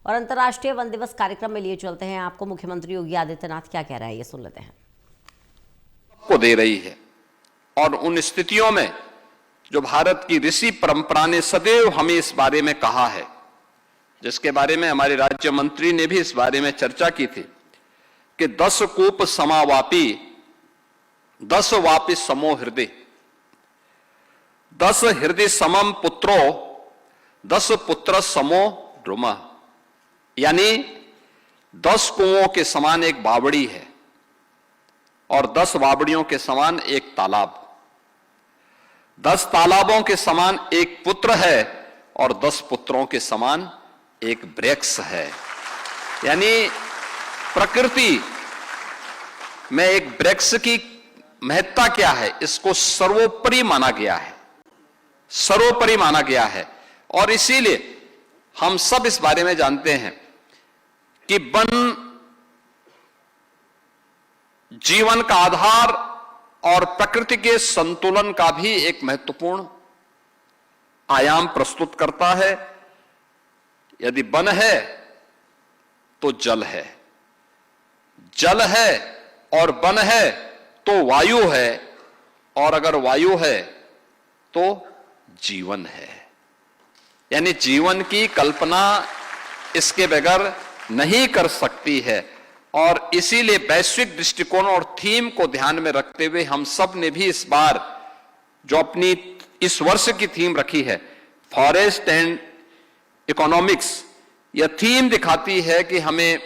और अंतर्राष्ट्रीय वन दिवस कार्यक्रम में लिए चलते हैं आपको मुख्यमंत्री योगी आदित्यनाथ क्या कह रहा है, ये सुन लेते हैं। को दे रही है और उन स्थितियों में जो भारत की ऋषि परंपरा ने सदैव हमें इस बारे में कहा है, जिसके बारे में हमारे राज्य मंत्री ने भी इस बारे में चर्चा की थी कि 10 कूप समावापी 10 वापि समो हृदय, 10 हृदय समम पुत्रो 10 पुत्र समो द्रुम, यानी 10 कुओं के समान एक बावड़ी है और 10 बावड़ियों के समान एक तालाब, 10 तालाबों के समान एक पुत्र है और 10 पुत्रों के समान एक वृक्ष है। यानी प्रकृति में एक वृक्ष की महत्ता क्या है, इसको सर्वोपरि माना गया है, सर्वोपरि माना गया है। और इसीलिए हम सब इस बारे में जानते हैं कि वन जीवन का आधार और प्रकृति के संतुलन का भी एक महत्वपूर्ण आयाम प्रस्तुत करता है। यदि वन है तो जल है, जल है और वन है तो वायु है, और अगर वायु है तो जीवन है। यानी जीवन की कल्पना इसके बगैर नहीं कर सकती है। और इसीलिए वैश्विक दृष्टिकोण और थीम को ध्यान में रखते हुए हम सब ने भी इस बार जो अपनी इस वर्ष की थीम रखी है, फॉरेस्ट एंड इकोनॉमिक्स, यह थीम दिखाती है कि हमें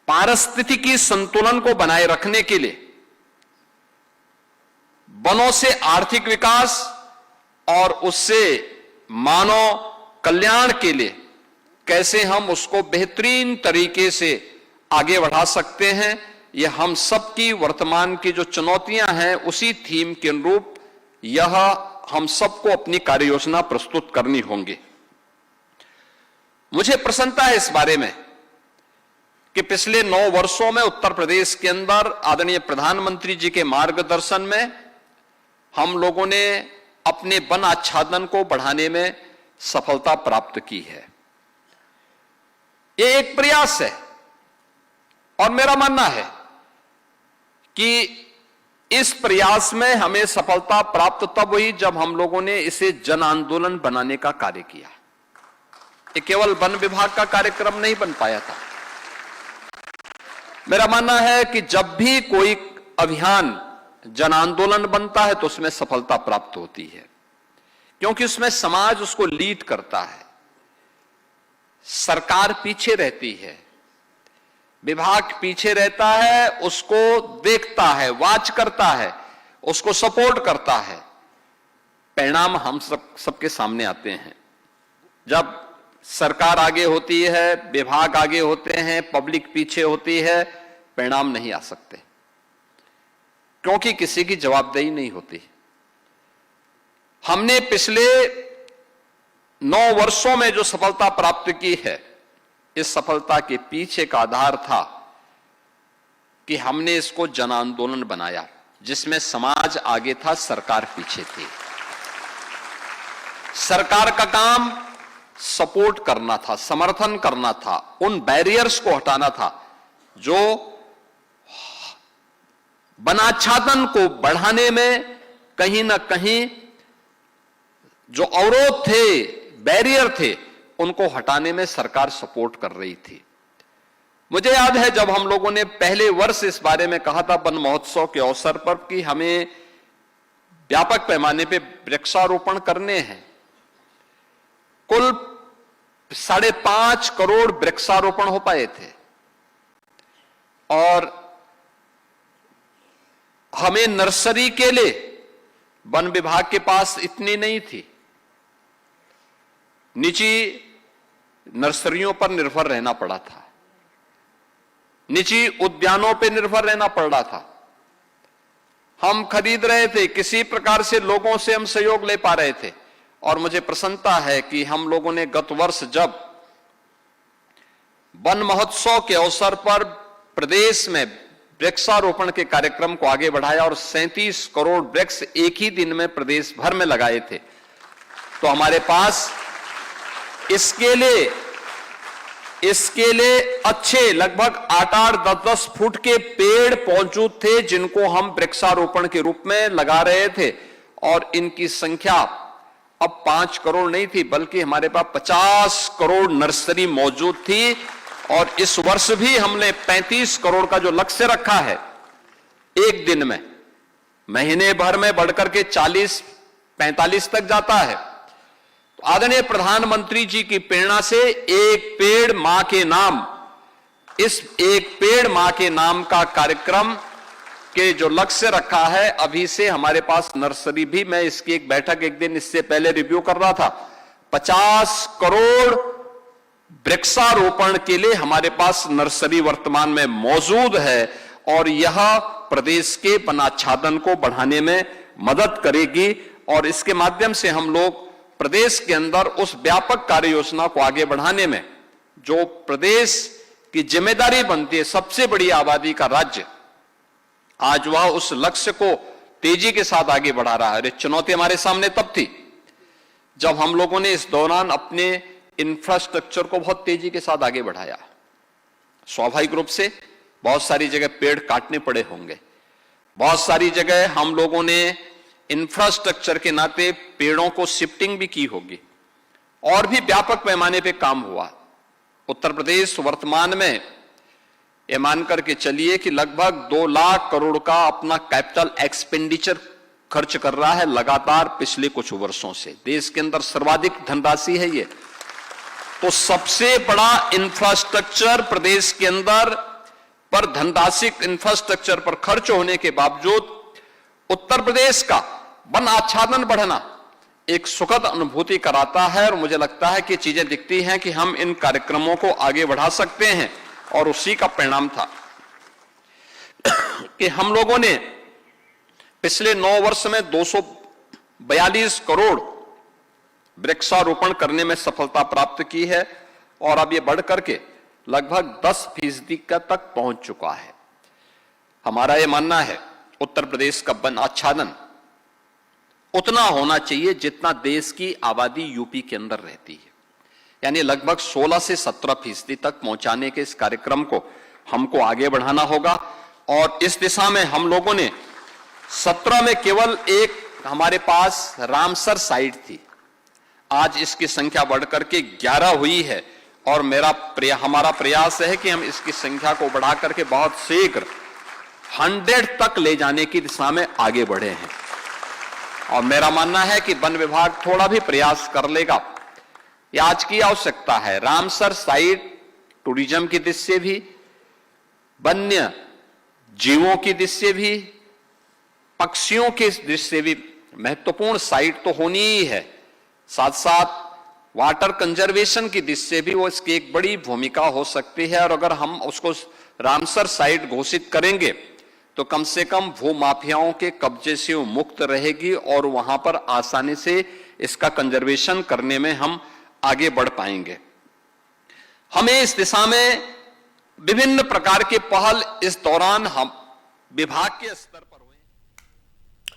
पारिस्थितिकी संतुलन को बनाए रखने के लिए वनों से आर्थिक विकास और उससे मानव कल्याण के लिए कैसे हम उसको बेहतरीन तरीके से आगे बढ़ा सकते हैं। यह हम सबकी वर्तमान की जो चुनौतियां हैं उसी थीम के अनुरूप यह हम सबको अपनी कार्य योजना प्रस्तुत करनी होंगी। मुझे प्रसन्नता है इस बारे में कि पिछले 9 वर्षों में उत्तर प्रदेश के अंदर आदरणीय प्रधानमंत्री जी के मार्गदर्शन में हम लोगों ने अपने वन आच्छादन को बढ़ाने में सफलता प्राप्त की है। यह एक प्रयास है और मेरा मानना है कि इस प्रयास में हमें सफलता प्राप्त तब हुई जब हम लोगों ने इसे जन आंदोलन बनाने का कार्य किया। ये केवल वन विभाग का कार्यक्रम नहीं बन पाया था। मेरा मानना है कि जब भी कोई अभियान जन आंदोलन बनता है तो उसमें सफलता प्राप्त होती है, क्योंकि उसमें समाज उसको लीड करता है, सरकार पीछे रहती है, विभाग पीछे रहता है, उसको देखता है, वॉच करता है, उसको सपोर्ट करता है। परिणाम हम सबके सामने आते हैं। जब सरकार आगे होती है, विभाग आगे होते हैं, पब्लिक पीछे होती है, परिणाम नहीं आ सकते, क्योंकि किसी की जवाबदेही नहीं होती। हमने पिछले 9 वर्षों में जो सफलता प्राप्त की है, इस सफलता के पीछे का आधार था कि हमने इसको जन आंदोलन बनाया, जिसमें समाज आगे था, सरकार पीछे थी। सरकार का काम सपोर्ट करना था, समर्थन करना था, उन बैरियर्स को हटाना था जो वनाच्छादन को बढ़ाने में कहीं ना कहीं जो अवरोध थे, बैरियर थे, उनको हटाने में सरकार सपोर्ट कर रही थी। मुझे याद है जब हम लोगों ने पहले वर्ष इस बारे में कहा था वन महोत्सव के अवसर पर कि हमें व्यापक पैमाने पे वृक्षारोपण करने हैं। कुल 5.5 करोड़ वृक्षारोपण हो पाए थे और हमें नर्सरी के लिए वन विभाग के पास इतनी नहीं थी। निजी नर्सरियों पर निर्भर रहना पड़ा था, निजी उद्यानों पर निर्भर रहना पड़ रहा था। हम खरीद रहे थे, किसी प्रकार से लोगों से हम सहयोग ले पा रहे थे। और मुझे प्रसन्नता है कि हम लोगों ने गत वर्ष जब वन महोत्सव के अवसर पर प्रदेश में वृक्षारोपण के कार्यक्रम को आगे बढ़ाया और 37 करोड़ वृक्ष एक ही दिन में प्रदेश भर में लगाए थे, तो हमारे पास इसके लिए इसके लिए अच्छे लगभग 8-8, 10-10 फुट के पेड़ मौजूद थे, जिनको हम वृक्षारोपण के रूप में लगा रहे थे। और इनकी संख्या अब 5 करोड़ नहीं थी, बल्कि हमारे पास 50 करोड़ नर्सरी मौजूद थी। और इस वर्ष भी हमने 35 करोड़ का जो लक्ष्य रखा है, एक दिन में, महीने भर में बढ़कर के 40-45 तक जाता है। तो आदरणीय प्रधानमंत्री जी की प्रेरणा से एक पेड़ मां के नाम, इस एक पेड़ मां के नाम का कार्यक्रम के जो लक्ष्य रखा है, अभी से हमारे पास नर्सरी भी, मैं इसकी एक बैठक एक दिन इससे पहले रिव्यू कर रहा था, 50 करोड़ वृक्षारोपण के लिए हमारे पास नर्सरी वर्तमान में मौजूद है। और यह प्रदेश के वनाच्छादन को बढ़ाने में मदद करेगी। और इसके माध्यम से हम लोग प्रदेश के अंदर उस व्यापक कार्य योजना को आगे बढ़ाने में, जो प्रदेश की जिम्मेदारी बनती है, सबसे बड़ी आबादी का राज्य, आज वह उस लक्ष्य को तेजी के साथ आगे बढ़ा रहा है। चुनौती हमारे सामने तब थी जब हम लोगों ने इस दौरान अपने इंफ्रास्ट्रक्चर को बहुत तेजी के साथ आगे बढ़ाया। स्वाभाविक रूप से बहुत सारी जगह पेड़ काटने पड़े होंगे, बहुत सारी जगह हम लोगों ने इंफ्रास्ट्रक्चर के नाते पेड़ों को शिफ्टिंग भी की होगी, और भी व्यापक पैमाने पे काम हुआ। उत्तर प्रदेश वर्तमान में ये मानकर के चलिए कि लगभग 2 लाख करोड़ का अपना कैपिटल एक्सपेंडिचर खर्च कर रहा है लगातार पिछले कुछ वर्षों से। देश के अंदर सर्वाधिक धनराशि है ये। तो सबसे बड़ा इंफ्रास्ट्रक्चर प्रदेश के अंदर पर धनराशि इंफ्रास्ट्रक्चर पर खर्च होने के बावजूद उत्तर प्रदेश का वन आच्छादन बढ़ना एक सुखद अनुभूति कराता है। और मुझे लगता है कि चीजें दिखती हैं कि हम इन कार्यक्रमों को आगे बढ़ा सकते हैं। और उसी का परिणाम था कि हम लोगों ने पिछले 9 वर्ष में 242 करोड़ वृक्षारोपण करने में सफलता प्राप्त की है। और अब यह बढ़ करके लगभग 10% तक पहुंच चुका है। हमारा यह मानना है उत्तर प्रदेश का वन आच्छादन उतना होना चाहिए जितना देश की आबादी यूपी के अंदर रहती है, यानी लगभग 16 से 17% तक पहुंचाने के इस कार्यक्रम को हमको आगे बढ़ाना होगा। और इस दिशा में हम लोगों ने 17 में केवल एक हमारे पास रामसर साइट थी, आज इसकी संख्या बढ़कर के 11 हुई है। और हमारा प्रयास है कि हम इसकी संख्या को बढ़ा करके बहुत शीघ्र 100 तक ले जाने की दिशा में आगे बढ़े हैं। और मेरा मानना है कि वन विभाग थोड़ा भी प्रयास कर लेगा, यह आज की आवश्यकता है। रामसर साइट टूरिज्म की दृष्टि से भी, वन्य जीवों की दृष्टि से भी, पक्षियों की दृष्टि से भी महत्वपूर्ण साइट तो होनी ही है। साथ साथ वाटर कंजर्वेशन की दृष्टि से भी वो इसकी एक बड़ी भूमिका हो सकती है। और अगर हम उसको रामसर साइट घोषित करेंगे तो कम से कम भूमाफियाओं के कब्जे से वो मुक्त रहेगी और वहां पर आसानी से इसका कंजर्वेशन करने में हम आगे बढ़ पाएंगे। हमें इस दिशा में विभिन्न प्रकार के पहल इस दौरान हम विभाग के स्तर